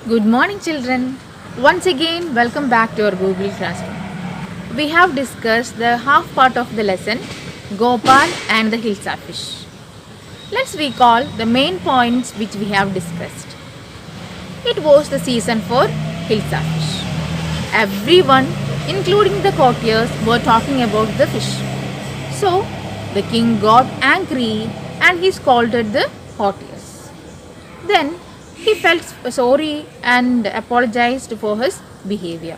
Good morning, children. Once again, welcome back to our Google Classroom. We have discussed the half part of the lesson, Gopal and the Hilsa fish. Let's recall the main points which we have discussed. It was the season for Hilsa fish. Everyone, including the courtiers, were talking about the fish. So, the king got angry and he scolded the courtiers. Then, he felt sorry and apologized for his behavior.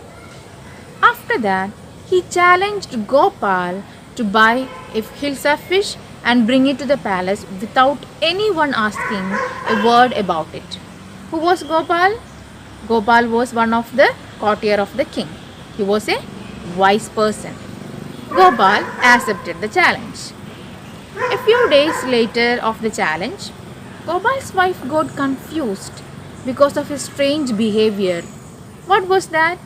After that, he challenged Gopal to buy a Hilsa fish and bring it to the palace without anyone asking a word about it. Who was Gopal? Gopal was one of the courtier of the king. He was a wise person. Gopal accepted the challenge. A few days later of the challenge, Gopal's wife got confused because of his strange behavior. What was that?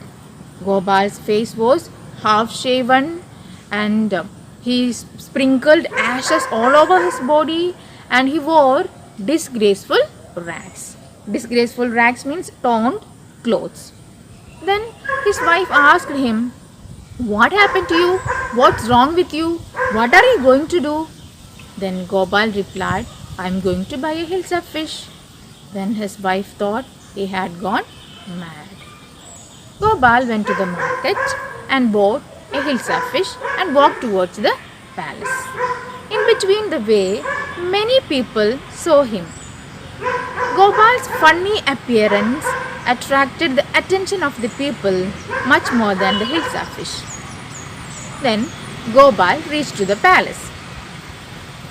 Gopal's face was half shaven and he sprinkled ashes all over his body and he wore disgraceful rags. Disgraceful rags means torn clothes. Then his wife asked him, "What happened to you? What's wrong with you? What are you going to do?" Then Gopal replied, "I'm going to buy a Hilsa fish." Then his wife thought he had gone mad. Gopal went to the market and bought a Hilsa fish and walked towards the palace. In between the way, many people saw him. Gopal's funny appearance attracted the attention of the people much more than the Hilsa fish. Then Gopal reached to the palace.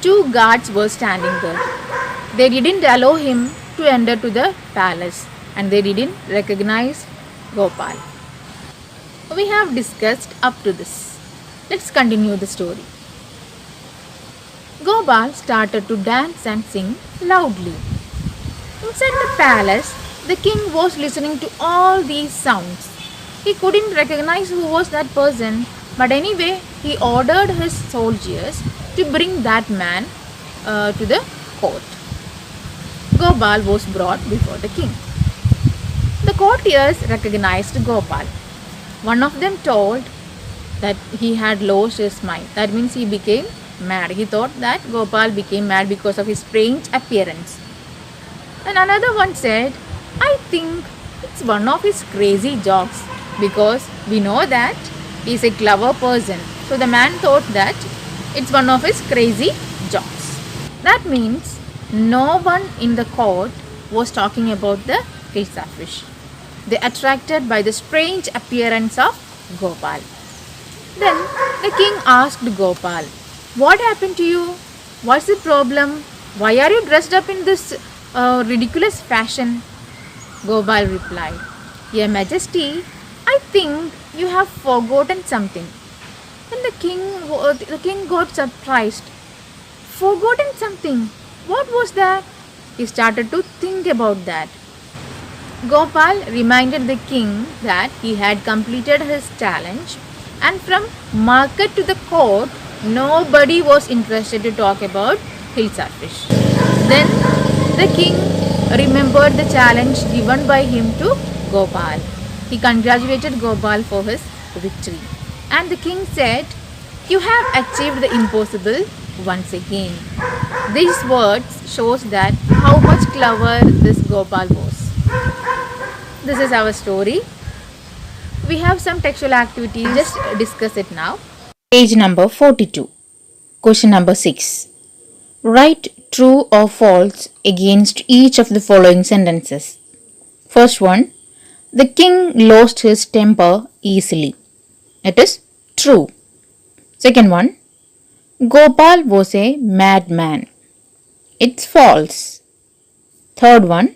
Two guards were standing there. They didn't allow him to enter to the palace and they didn't recognize Gopal. We have discussed up to this. Let's continue the story. Gopal started to dance and sing loudly. Inside the palace, the king was listening to all these sounds. He couldn't recognize who was that person, but anyway, he ordered his soldiers to bring that man to the court. Gopal was brought before the king. The courtiers recognized Gopal. One of them told that he had lost his mind. That means he became mad. He thought that Gopal became mad because of his strange appearance. And another one said, "I think it's one of his crazy jokes because we know that he's a clever person." So the man thought that it's one of his crazy jokes. That means no one in the court was talking about the Hilsa fish. They attracted by the strange appearance of Gopal. Then the king asked Gopal, "What happened to you? What's the problem? Why are you dressed up in this ridiculous fashion?" Gopal replied, "Your Majesty, I think you have forgotten something." Then the king got surprised. Forgotten something? What was that? He started to think about that. Gopal reminded the king that he had completed his challenge and from market to the court, nobody was interested to talk about Hilsa fish. Then the king remembered the challenge given by him to Gopal. He congratulated Gopal for his victory. And the king said, "You have achieved the impossible once again." These words shows that how much clever this Gopal was. This is our story. We have some textual activities. Just discuss it now. Page number 42. Question number 6. Write true or false against each of the following sentences. First one. The king lost his temper easily. It is true. Second one. Gopal was a madman. It's false. Third one.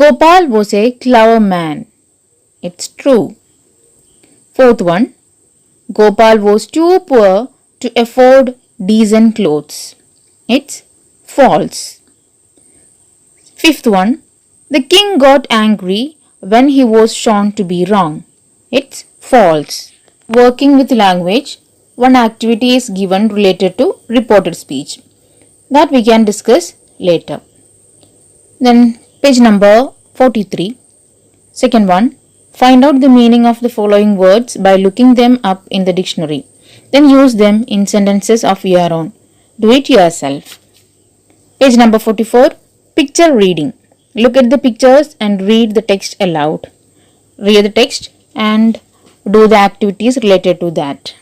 Gopal was a clever man. It's true. Fourth one. Gopal was too poor to afford decent clothes. It's false. Fifth one. The king got angry when he was shown to be wrong. It's false. Working with language, one activity is given related to reported speech. That we can discuss later. Then page number 43. Second one, find out the meaning of the following words by looking them up in the dictionary. Then use them in sentences of your own. Do it yourself. Page number 44, picture reading. Look at the pictures and read the text aloud. Read the text and do the activities related to that.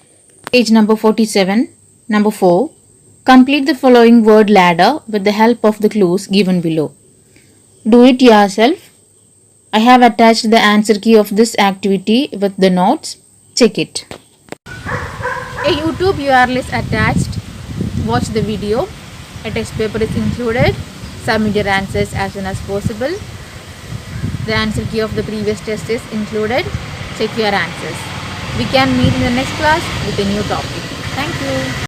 Page number 47, number 4, complete the following word ladder with the help of the clues given below. Do it yourself. I have attached the answer key of this activity with the notes. Check it. A YouTube URL is attached. Watch the video. A test paper is included. Submit your answers as soon as possible. The answer key of the previous test is included. Check your answers. We can meet in the next class with a new topic. Thank you.